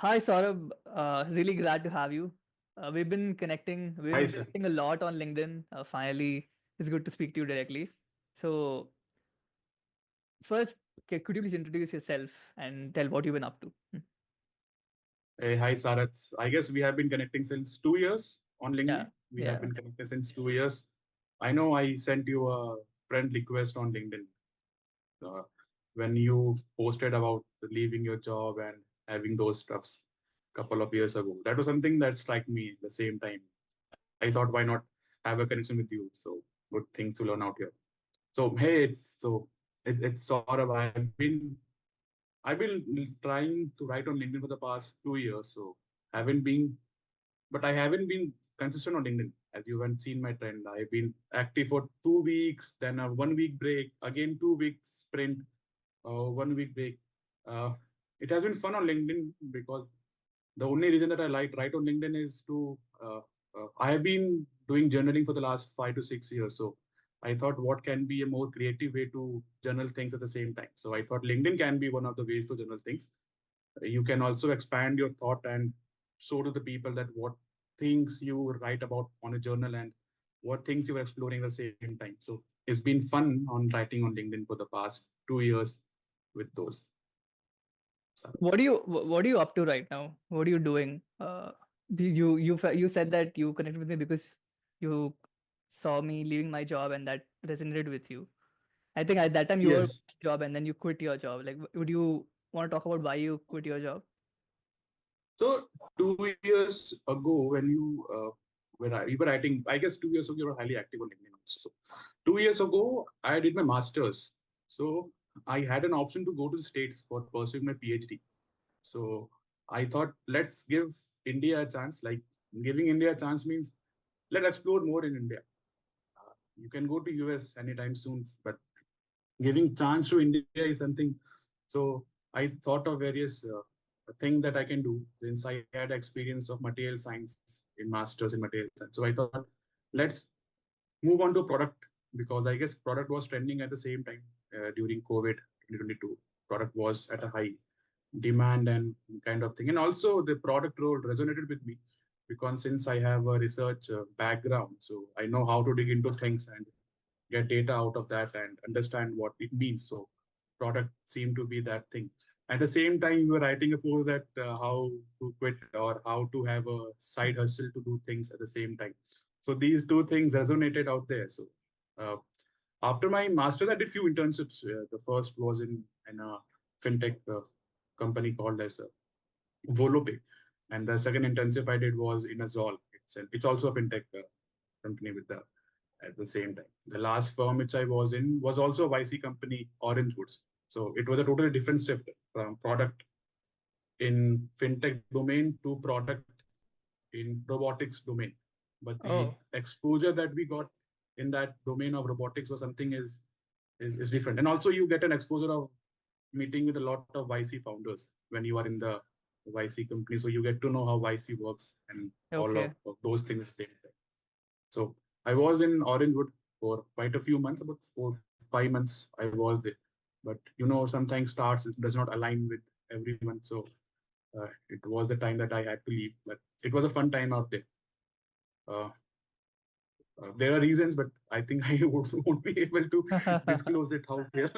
Hi, Saurabh. Really glad to have you. We've been connecting. We've Hi, been sir. connecting a lot on LinkedIn. Finally, it's good to speak to you directly. So, first, could you please introduce yourself and tell what you've been up to? Hi, Sarath. I guess we have been connecting since 2 years on Yeah, LinkedIn. We have yeah. been connected since 2 years. I know I sent you a friend request on LinkedIn uh, when you posted about leaving your job and having those stuffs a couple of years ago. That was something that struck me at the same time. I thought, why not have a connection with you? So good things to learn out here. So hey, it's sort of I've been trying to write on LinkedIn for the past 2 years. So haven't been but I haven't been consistent on LinkedIn. As you haven't seen my trend, I've been active for 2 weeks, then a 1 week break, again 2 weeks sprint, 1 week break. Uh, it has been fun on LinkedIn because the only reason that I like write on LinkedIn is I have been doing journaling for the last 5 to 6 years. So I thought, what can be a more creative way to journal things at the same time? So I thought LinkedIn can be one of the ways to journal things. You can also expand your thought and show to the people that what things you write about on a journal and what things you are exploring at the same time. So it's been fun on writing on LinkedIn for the past 2 years with those. So, What are you up to right now? What are you doing? You said that you connected with me because you saw me leaving my job and that resonated with you. I think at that time you were yes. working a job and then you quit your job. Like, would you want to talk about why you quit your job? So 2 years ago, when you were writing, I guess 2 years ago you were highly active on LinkedIn also. So 2 years ago, I did my masters. So I had an option to go to the States for pursuing my PhD. So I thought, let's give India a chance. Like giving India a chance means let's explore more in India. You can go to US anytime soon, but giving chance to India is something. So I thought of various things that I can do since I had experience of material science in masters in material science. So I thought, let's move on to product because I guess product was trending at the same time during COVID 2022. Product was at a high demand and kind of thing. And also the product role resonated with me because since I have a research background, so I know how to dig into things and get data out of that and understand what it means. So product seemed to be that thing. At the same time, we were writing a post that how to quit or how to have a side hustle to do things at the same time. So these two things resonated out there. So uh, after my masters, I did few internships. The first was in a fintech company called as Volopay, and the second internship I did was in a Zoll. It's also a fintech company with the at the same time. The last firm which I was in was also a YC company, Orange Woods. So it was a totally different shift from product in fintech domain to product in robotics domain. But the Oh, exposure that we got in that domain of robotics or something is different. And also you get an exposure of meeting with a lot of YC founders when you are in the YC company. So you get to know how YC works and all okay. of those things at the same time. So I was in Orangewood for quite a few months, about 4 5 months I was there. But sometimes starts it does not align with everyone. So it was the time that I had to leave. But it was a fun time out there. Uh, there are reasons, but I think I won't be able to disclose it out here.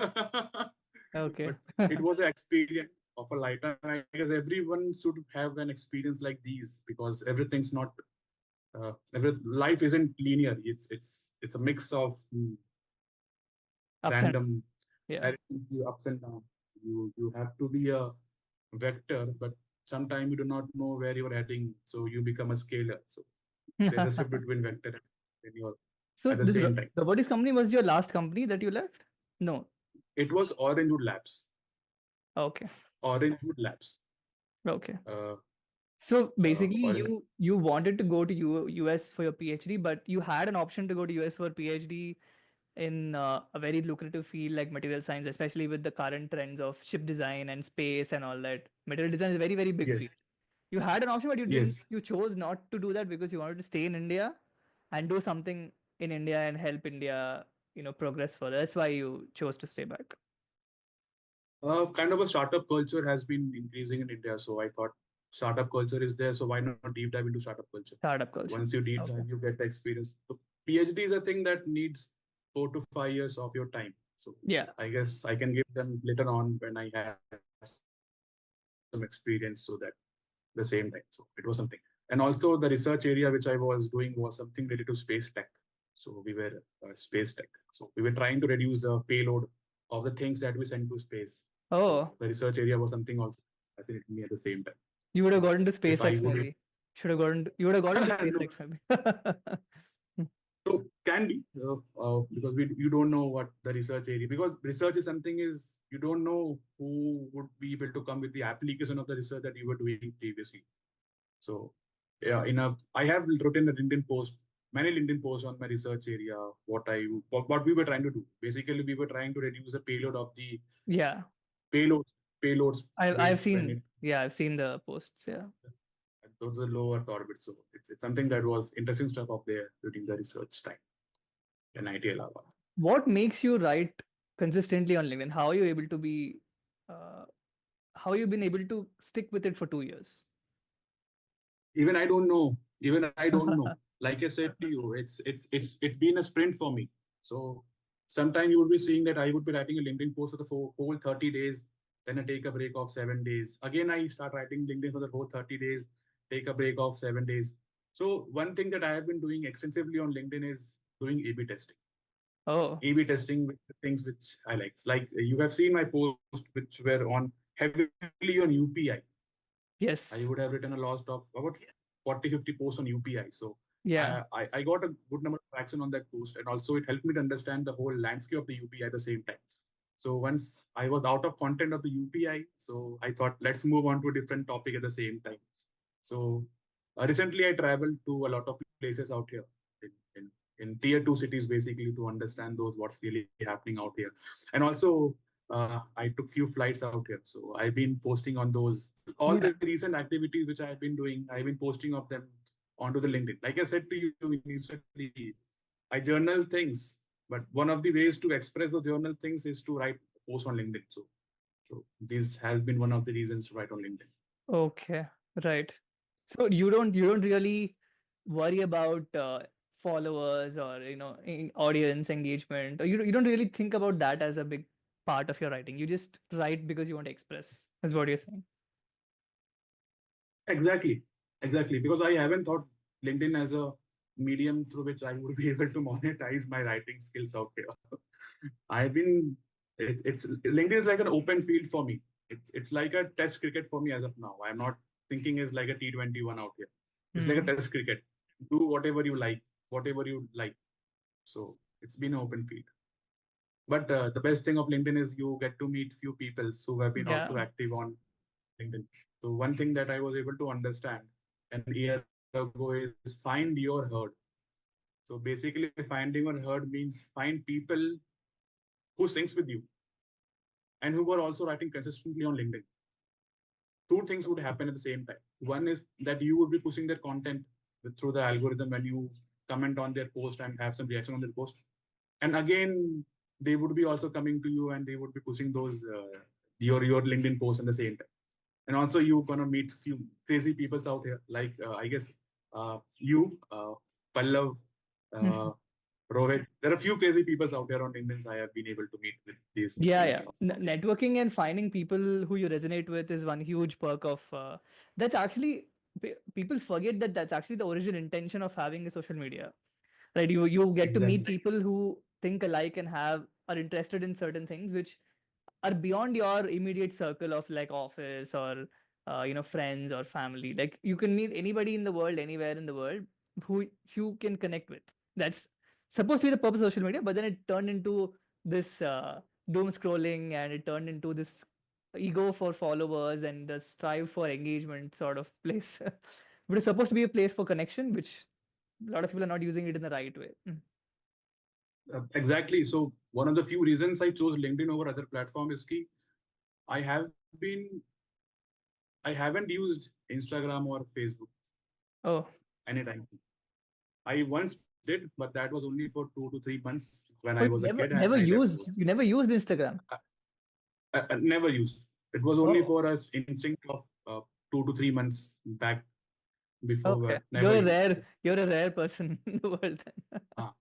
Okay. But it was an experience of a lifetime. I guess everyone should have an experience like these because everything's not life isn't linear. It's a mix of Ups and random yeah. ups and downs. You have to be a vector, but sometimes you do not know where you're heading, so you become a scalar. So there's a shift between vector and your So at the this same time. robotics company was your last company that you left? No. It was Orangewood Labs. Okay. Orangewood Labs. Okay. Uh, So basically, Orange. you wanted to go to US for your PhD, but you had an option to go to US for PhD in a very lucrative field like material science, especially with the current trends of ship design and space and all that. Material design is a very, very big Yes. field. You had an option, but you didn't. Yes. You chose not to do that because you wanted to stay in India and do something in India and help India, progress further. That's why you chose to stay back. Kind of a startup culture has been increasing in India. So I thought startup culture is there, so why not deep dive into startup culture? Startup culture. Once you deep Okay. dive, you get the experience. So PhD is a thing that needs 4 to 5 years of your time. So Yeah. I guess I can give them later on when I have some experience, so that the same time. So it was something. And also the research area which I was doing was something related to space tech. So we were space tech. So we were trying to reduce the payload of the things that we send to space. So the Oh, research area was something also fascinating me at the same time. you would have So gotten to if I SpaceX would, maybe. Should have gotten. You would have gotten to no, SpaceX maybe. so can be because you don't know what the research area, because research is something is you don't know who would be able to come with the application of the research that you were doing previously. So yeah, I have written a LinkedIn post, many LinkedIn posts on my research area. What we were trying to do. Basically, we were trying to reduce the payload of the Yeah, payloads payloads I've when it, seen. Yeah, I've seen the posts. Yeah. those are low Earth orbit. So it's something that was interesting stuff up there during the research time in IT Allahabad. What makes you write consistently on LinkedIn? How are you able to be? Uh, how you been able to stick with it for 2 years? Even I don't know. Even I don't know. Like I said to you, it's been a sprint for me. So sometime you would be seeing that I would be writing a LinkedIn post for the whole 30 days, then I take a break of 7 days. Again, I start writing LinkedIn for the whole 30 days, take a break of 7 days. So one thing that I have been doing extensively on LinkedIn is doing A/B testing. Oh, A/B testing with the things which I like. Like you have seen my post, which were on heavily on UPI. I would have yes. written a lot of about 40, 50 posts on UPI. So Yeah. I got a good number of traction on that post. And also it helped me to understand the whole landscape of the UPI at the same time. So once I was out of content of the UPI, so I thought, let's move on to a different topic at the same time. So recently I traveled to a lot of places out here in, in, in tier two cities, basically to understand those what's really happening out here. And also I took few flights out here. So I've been posting on those all Yeah. the recent activities which I have been doing. I've been posting of them onto the LinkedIn. Like I said to you initially, I journal things, but one of the ways to express the journal things is to write posts on LinkedIn. So this has been one of the reasons to write on LinkedIn. Okay. Right. So you don't really worry about followers or audience engagement, or you don't really think about that as a big part of your writing. You just write because you want to express. Is what you're saying. Exactly, exactly. Because I haven't thought LinkedIn as a medium through which I would be able to monetize my writing skills out here. I've been it's LinkedIn is like an open field for me. It's like a test cricket for me as of now. I'm not thinking is like a T21 out here. It's like a Hmm. test cricket. Do whatever you like. So it's been an open field. But the best thing of LinkedIn is you get to meet few people who have been Yeah. also active on LinkedIn. So one thing that I was able to understand an year ago is find your herd. So basically, finding your herd means find people who syncs with you and who were also writing consistently on LinkedIn. Two things would happen at the same time. One is that you would be pushing their content through the algorithm when you comment on their post and have some reaction on their post. And again, they would be also coming to you and they would be pushing those your LinkedIn posts at the same time. And also you're gonna meet few crazy peoples out here, like I guess you, Pallav, uh, Rohit. There are a few crazy peoples out there on LinkedIn I have been able to meet with Yeah, these yeah. things. Networking and finding people who you resonate with is one huge perk of that's actually people forget that that's actually the original intention of having a social media, right? You get to meet Exactly. people who think alike and have are interested in certain things which are beyond your immediate circle of like office or friends or family. Like you can meet anybody in the world, anywhere in the world, who you can connect with. That's supposed to be the purpose of social media, but then it turned into this doom scrolling, and it turned into this ego for followers and the strive for engagement sort of place. But it's supposed to be a place for connection, which a lot of people are not using it in the right way. Exactly. So one of the few reasons I chose LinkedIn over other platform is key. I have been I haven't used Instagram or Facebook Oh, anytime. I once did, but that was only for 2 to 3 months when I oh, was a you kid never and I never left used those. you never used Instagram. I never used. It was only Oh, for us instinct of 2 to 3 months back before, Okay. but never used it. You're a rare person in the world then. Ah,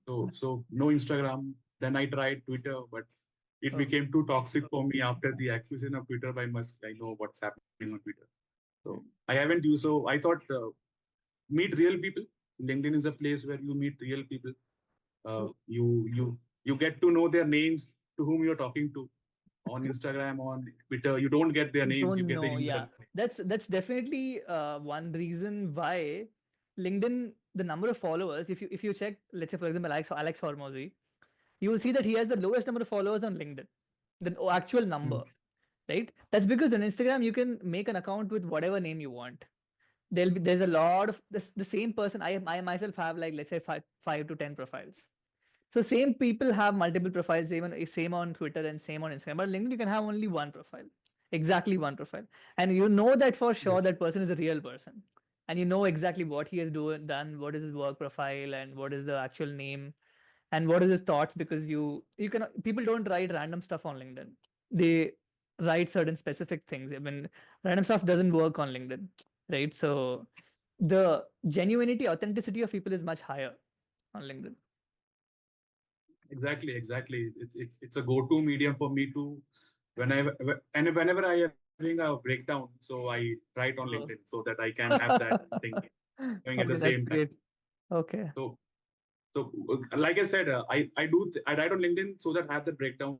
so no Instagram. Then I tried Twitter, but it Oh. became too toxic for me after the acquisition of Twitter by Musk. I know what's happening on Twitter. So I haven't used. So I thought meet real people. LinkedIn is a place where you meet real people. You get to know their names to whom you're talking to. On Instagram, on Twitter, you don't get their You names. You don't get their know, yeah. username. That's definitely one reason why LinkedIn, the number of followers, if you check, let's say for example, Alex Hormozy, you will see that he has the lowest number of followers on LinkedIn, the actual Hmm. number, right? That's because on Instagram you can make an account with whatever name you want. There's a lot of the same person. I myself have like let's say five to ten profiles. So same people have multiple profiles, even same on Twitter and same on Instagram. But LinkedIn, you can have only one profile, exactly one profile, and you know that for sure Yes, that person is a real person, and you know exactly what he has done, what is his work profile, and what is the actual name, and what is his thoughts. Because you can people don't write random stuff on LinkedIn. They write certain specific things. I mean, random stuff doesn't work on LinkedIn, right? So the genuinity, authenticity of people is much higher on LinkedIn. exactly. It's a go-to medium for me to whenever I having a breakdown, so I write on LinkedIn Oh. so that I can have that thing going at the Okay, that's same time. great. Okay. So like I said, I write on LinkedIn so that I have the breakdown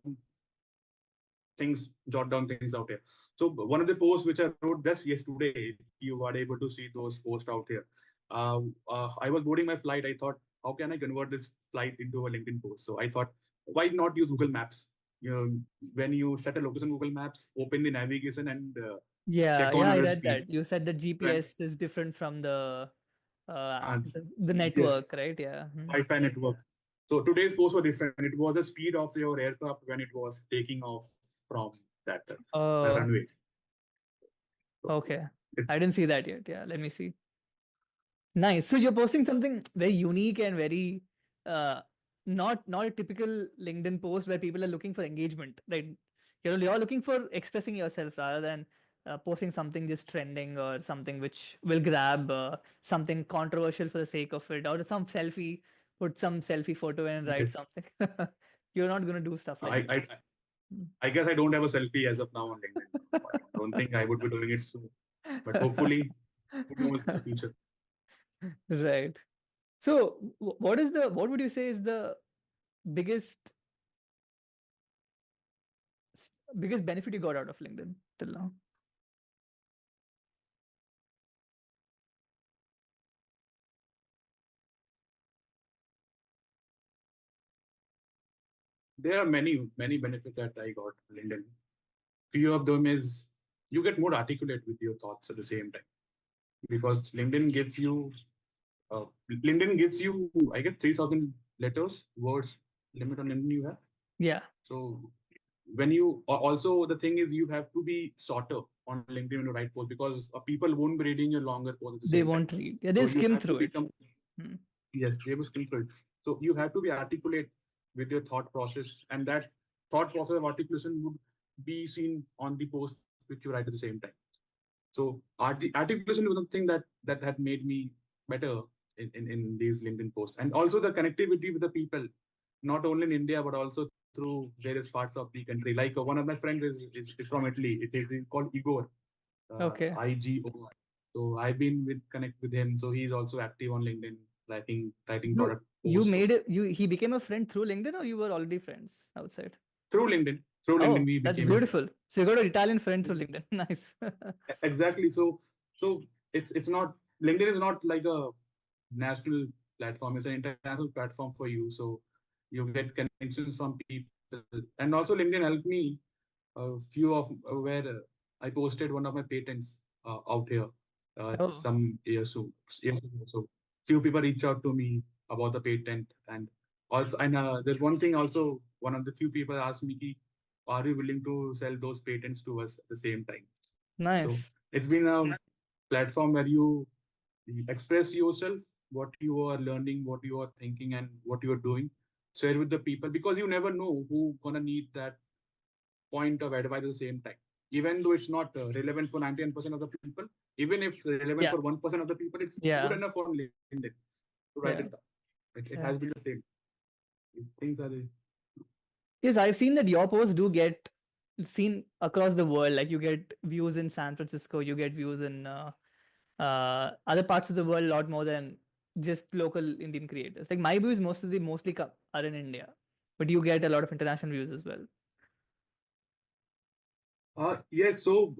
things, jot down things out here. So one of the posts which I wrote this yesterday, if you are able to see those posts out here, I was boarding my flight. I thought, how can I convert this flight into a LinkedIn post? So I thought, why not use Google Maps? You know, when you set a location Google Maps, open the navigation and Yeah, check yeah, on I your read speed. that. You said the When GPS is different from uh, the yes, network, right? Yeah. Hmm. Wi-Fi network. So today's posts were different. It was the speed of your aircraft when it was taking off from that the Oh, runway. So okay. it's I didn't see that yet. Yeah, let me see. Nice. So you're posting something very unique and very uh not a typical LinkedIn post where people are looking for engagement, right? You're looking for expressing yourself rather than posting something just trending or something which will grab something controversial for the sake of it, or some selfie, put some selfie photo and write yes. something. You're not gonna do stuff like I, that. I I guess I don't have a selfie as of now on LinkedIn. I don't think I would be doing it soon. But hopefully, who knows in the future. Right. So what would you say is the biggest biggest benefit you got out of LinkedIn till now? There are many benefits that I got on LinkedIn. Few of them is you get more articulate with your thoughts at the same time because LinkedIn gives you I get 3,000 letters words limit on LinkedIn you have. Yeah, So when you also the thing is you have to be shorter on LinkedIn when you write post because people won't be reading your longer post at the they same time. won't read. Yeah, So they'll you skim have to through it. become Hmm. yes, they will skill it. So you have to be articulate with your thought process, and that thought process of articulation would be seen on the post which you write at the same time. So articulation was the thing that had made me better in these LinkedIn posts, and also the connectivity with the people, not only in India but also through various parts of the country. Like one of my friends is from Italy. It is called Igor, Okay. IGO. So I've been with connect with him. So he's also active on LinkedIn, writing You product you posts. So made it. You He became a friend through LinkedIn, or you were already friends outside? through LinkedIn, Oh, we that's became a friend. beautiful. So you got an Italian friend through LinkedIn. Nice. Exactly. So it's not LinkedIn is not like a national platform. It's an international platform for you. So you get connections from people, and also LinkedIn helped me few of where I posted one of my patents out here Oh, years ago. So few people reach out to me about the patent, and there's one thing also. One of the few people asked me, ki, "Are you willing to sell those patents to us at the same time?" So nice. it's been a platform where you express yourself, what you are learning, what you are thinking, and what you are doing. Share with the people because you never know who gonna need that point of advice at the same time. even though it's not relevant for 99% of the people. Even if relevant Yeah, for 1% of the people, it's good yeah, enough on LinkedIn to write it yeah, down. It has yeah. been the same. Things are Yes, I've seen that your posts do get seen across the world. Like you get views in San Francisco, you get views in other parts of the world a lot more than just local Indian creators. Like my views mostly are in India, but you get a lot of international views as well. yes. So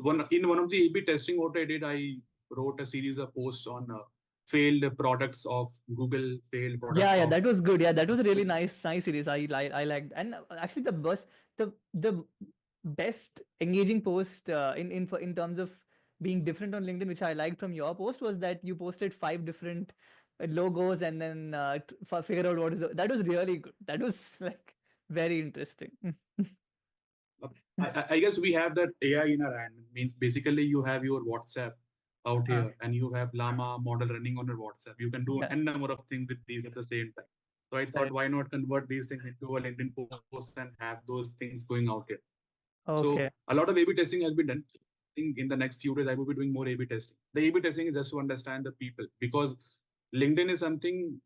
one of the A/B testing, what I did, I wrote a series of posts on failed products of Google, failed Yeah, products yeah, of that was good. Yeah, that was a really Apple. nice series. I liked, and actually the best engaging post in terms of being different on LinkedIn, which I liked from your post, was that you posted five different logos and then figure out what is that was really good. That was like very interesting. I guess we have that AI in our hand. Means basically you have your WhatsApp out Uh, here and you have Llama model running on your WhatsApp. You can do yeah, n number of things with these at the same time. So I thought, right. why not convert these things into a LinkedIn post and have those things going out here. So Okay. a lot of A/B testing has been done. I think in the next few days I will be doing more A/B testing. The A/B testing is just to understand the people because LinkedIn is something.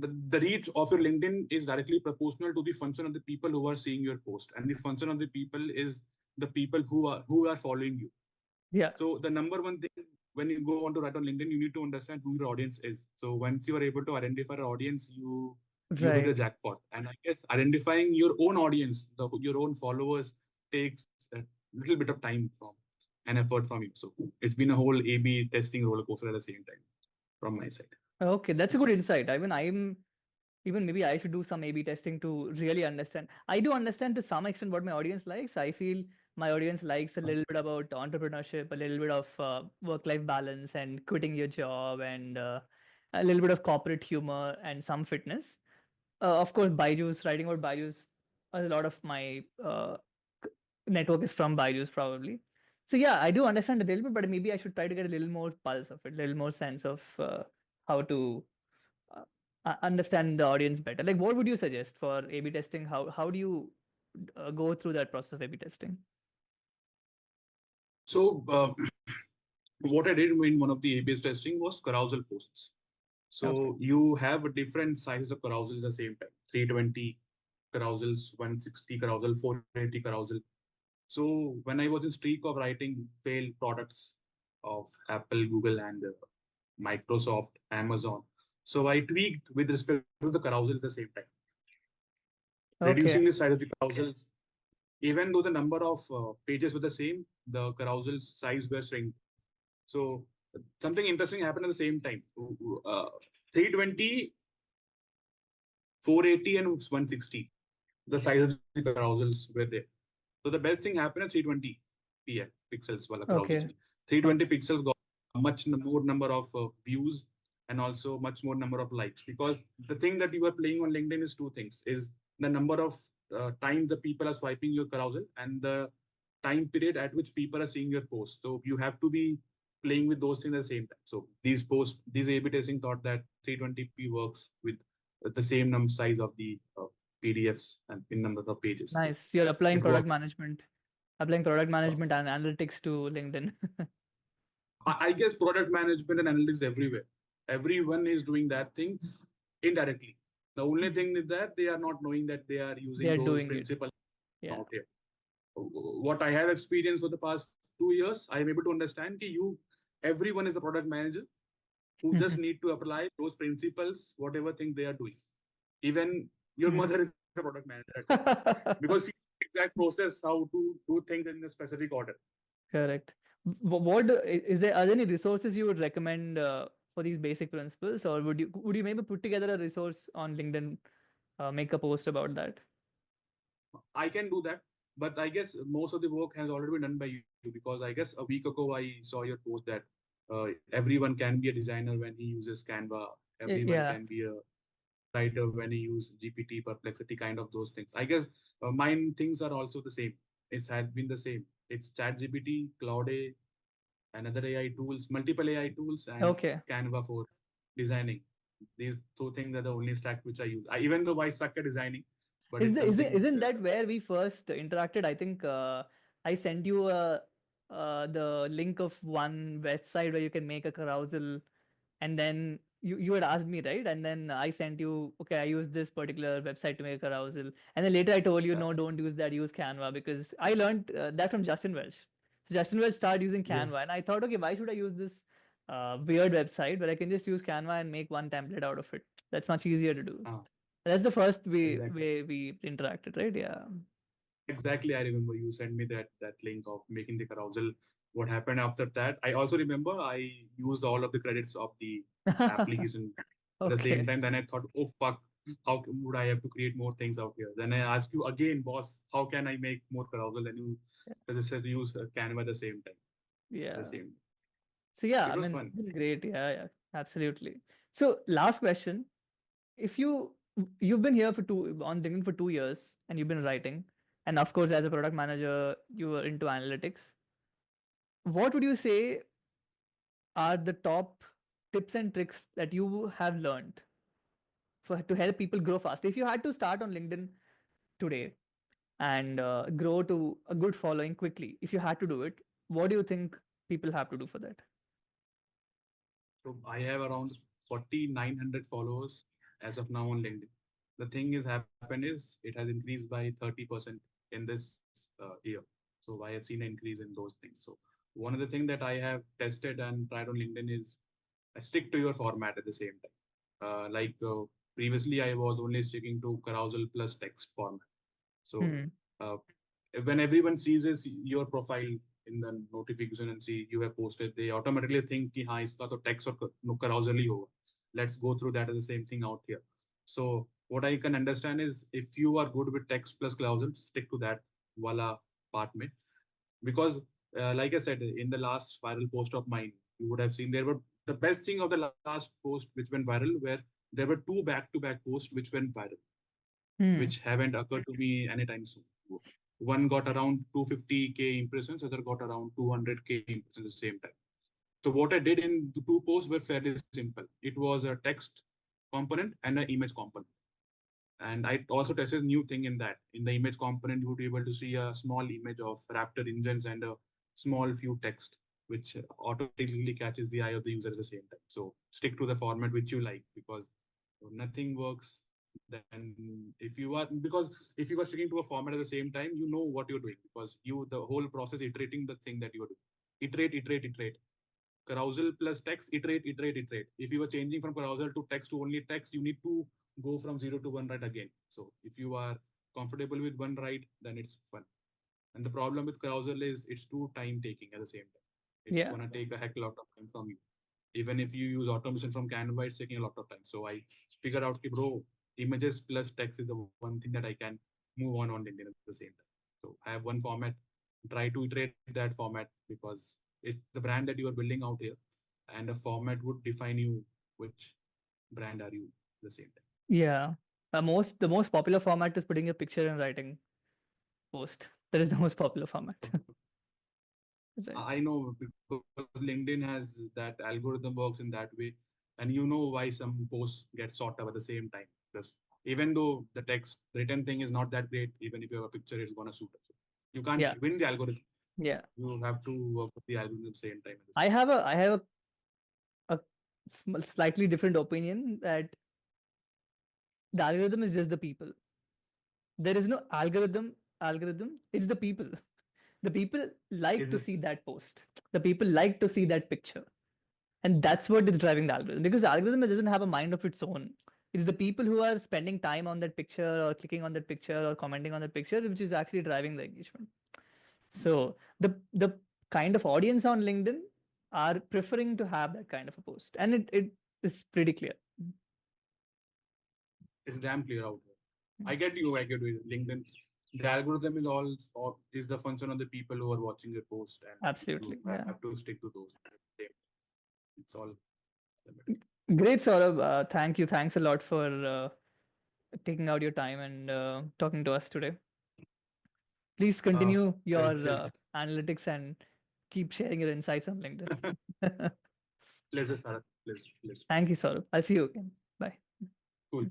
The reach of your LinkedIn is directly proportional to the function of the people who are seeing your post, and the function of the people is the people who are following you. Yeah. So the number one thing when you go on to write on LinkedIn, you need to understand who your audience is. So once you are able to identify an audience, you hit the Right. jackpot. And I guess identifying your own audience, your own followers, takes a little bit of time from and effort from you. So it's been a whole A/B testing roller coaster at the same time from my side. Okay, that's a good insight. I mean, even maybe I should do some A/B testing to really understand. I do understand to some extent what my audience likes. I feel my audience likes a little bit about entrepreneurship, a little bit of work-life balance and quitting your job, and a little bit of corporate humor and some fitness. Of course, Byju's, writing about Byju's, a lot of my c- network is from Byju's probably. So yeah, I do understand a little bit, but maybe I should try to get a little more pulse of it, a little more sense of how to uh, understand the audience better. Like, what would you suggest for A/B testing? How do you go through that process of A/B testing? So what I did in one of the A/B testing was carousel posts. Okay. So you have a different size of carousels at the same time. 320 carousels, 160 carousel, 480 carousel. So when I was in streak of writing failed products of Apple, Google, and Microsoft, Amazon, so I tweaked with respect to the carousel at the same time, Okay. reducing the size of the carousels. Even though the number of pages were the same, the carousel size were shrinking. So something interesting happened at the same time. 320, 480, and 160. The size of the carousels were there. So the best thing happened at 320 pl pixels while carousels. Okay. 320 Okay. pixels got much more number of views and also much more number of likes because the thing that you are playing on LinkedIn is two things: is the number of time the people are swiping your carousel and the time period at which people are seeing your post. So you have to be playing with those things at the same time. So these A/B testing thought that 320p works with the same size of the PDFs and in number of pages. So Nice. You're it worked. applying product management and analytics to LinkedIn. I guess product management and analytics everywhere. Everyone is doing that thing indirectly. The only thing is that they are not knowing that they are using They're those doing it. principles Yeah. out here. What I have experienced for the past 2 years, I am able to understand that everyone is a product manager who just need to apply those principles, whatever thing they are doing. Even your Hmm. mother is a product manager at home because she knows the exact process how to do things in a specific order. Correct. What is there? Are there any resources you would recommend for these basic principles, or would you maybe put together a resource on LinkedIn, make a post about that? I can do that, but I guess most of the work has already been done by you because I guess a week ago I saw your post that everyone can be a designer when he uses Canva. Everyone Yeah. can be a writer when he uses GPT, Perplexity, kind of those things. I guess mine things are also the same. It's had been the same. It's ChatGPT, Cloud A, another AI tools, multiple AI tools, and Okay. Canva for designing. These two things are the only stack which I use. Even though I suck at designing, but Is it's the is it something. isn't that where we first interacted? I think I sent you the link of one website where you can make a carousel, and then you had asked me, right? And then I sent you, okay, I use this particular website to make a carousel, and then later I told you, Yeah. no, don't use that, use Canva, because I learned that from Justin Welch. So Justin Welch started using Yeah. Canva, and I thought, okay, why should I use this weird website where I can just use Canva and make one template out of it? That's much easier to do. Ah, That's the first exactly. way we interacted, right? Yeah. Exactly. I remember you sent me that link of making the carousel. What happened after that? I also remember I used all of the credits of the application at the same Okay. time. Then I thought, oh fuck, would I have to create more things out here? Then I asked you again, boss, how can I make more carousel? And you, as I said, use Canva at the same time. At the Yeah. same, So yeah, it I was mean, fun. it's great. Yeah, yeah, absolutely. So last question: if you've been here for two on LinkedIn for 2 years and you've been writing, and of course, as a product manager, you were into analytics. What would you say are the top tips and tricks that you have learned for to help people grow fast? If you had to start on LinkedIn today and grow to a good following quickly, if you had to do it, what do you think people have to do for that? So I have around 4,900 followers as of now on LinkedIn. The thing is happened is it has increased by 30% in this year. So I have seen an increase in those things. So one of the things that I have tested and tried on LinkedIn is stick to your format at the same time. Previously, I was only sticking to carousel plus text format. So Hmm. uh, when everyone sees your profile in the notification and see you have posted, they automatically think कि हाँ इसका तो text और carousel ही होगा. Let's go through that as the same thing out here. So what I can understand is if you are good with text plus carousel, stick to that wala part में. Because like I said, in the last viral post of mine, you would have seen there were the best thing of the last post which went viral where there were two back-to-back posts which went viral, Hmm. which haven't occurred to me anytime soon. One got around 250K impressions, other got around 200K impressions at the same time. So what I did in the two posts were fairly simple. It was a text component and an image component. And I also tested a new thing in that. In the image component, you would be able to see a small image of Raptor engines and a small few text, which automatically catches the eye of the user at the same time. So stick to the format which you like, because nothing works then if you are, because if you are sticking to a format at the same time, you know what you're doing, because you the whole process iterating the thing that you are doing. Iterate. Carousel plus text, iterate. If you are changing from carousel to text to only text, you need to go from zero to one right again. So if you are comfortable with one right, then it's fun. And the problem with carousel is it's too time taking at the same time. It's Yeah. gonna take a heck lot of time from you. Even if you use automation from Canva, it's taking a lot of time. So I figured out, bro, images plus text is the one thing that I can move on LinkedIn at the same time. So I have one format, try to iterate that format, because it's the brand that you are building out here, and a format would define you which brand are you at the same time. Yeah. The most popular format is putting a picture and writing post. That is the most popular format. Right. I know because LinkedIn has that algorithm works in that way, and you know why some posts get sorted out at the same time. Because even though the text written thing is not that great, even if you have a picture, it's gonna suit us. You can't Yeah. win the algorithm. Yeah. You have to work with the algorithm at the same time at the I same. have a slightly different opinion that the algorithm is just the people. There is no algorithm. It's the people. The people like Is to it? see that post. The people like to see that picture. And that's what is driving the algorithm, because the algorithm doesn't have a mind of its own. It's the people who are spending time on that picture or clicking on that picture or commenting on that picture which is actually driving the engagement. So the kind of audience on LinkedIn are preferring to have that kind of a post, and it is pretty clear. It's damn clear out here. I get you. I get you. LinkedIn, the algorithm is all is the function of the people who are watching your post, and you Absolutely, have yeah. to stick to those. It's all automatic. Great, Saurabh. Thank you. Thanks a lot for taking out your time and talking to us today. Please continue your Pleasure. analytics and keep sharing your insights on LinkedIn. Pleasure, Sarah. Pleasure. Thank you, Saurabh. I'll see you again. Bye. Cool.